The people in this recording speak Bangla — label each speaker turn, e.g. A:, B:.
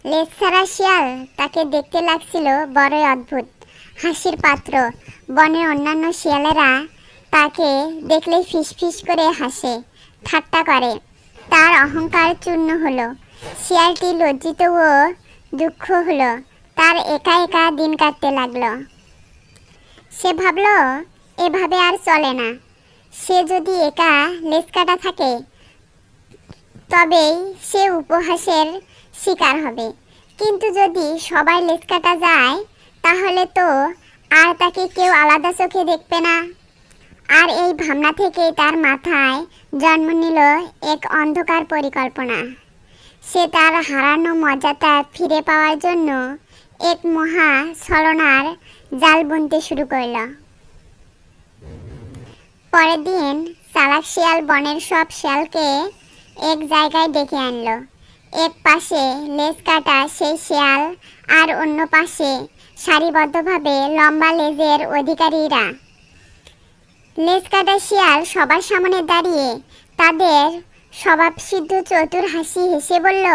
A: লেজছাড়া শিয়াল তাকে দেখতে লাগছিল বড়ই অদ্ভুত, হাসির পাত্র। বনের অন্যান্য শিয়ালেরা তাকে দেখলেই ফিসফিস করে হাসে, ঠাট্টা করে। তার অহংকার চূর্ণ হলো। শিয়ালটি লজ্জিত ও দুঃখ হলো। তার একা একা দিন কাটতে লাগলো। সে ভাবল, এভাবে আর চলে না। সে যদি একা লেজ কাটা থাকে তবেই সে উপহাসের শিকার হবে, কিন্তু যদি সবাই লেজ কাটা যায় তাহলে তো আর তাকে কেউ আলাদা চোখে দেখবে না। আর এই ভাবনা থেকে তার মাথায় জন্ম নিল এক অন্ধকার পরিকল্পনা। সে তার হারানো মর্যাদা ফিরে পাওয়ার জন্য এক মহা ছলনার জাল বুনতে শুরু করল। পরের দিন চালাক শিয়াল বনের সব শিয়ালকে এক জায়গায় ডেকে আনলো। এক পাশে লেজ কাটা সেই শিয়াল, আর অন্য পাশে সারিবদ্ধভাবে লম্বা লেজের অধিকারীরা। লেজ কাটা শিয়াল সবার সামনে দাঁড়িয়ে তাদের স্বভাবসিদ্ধ চতুর হাসি হেসে বলল,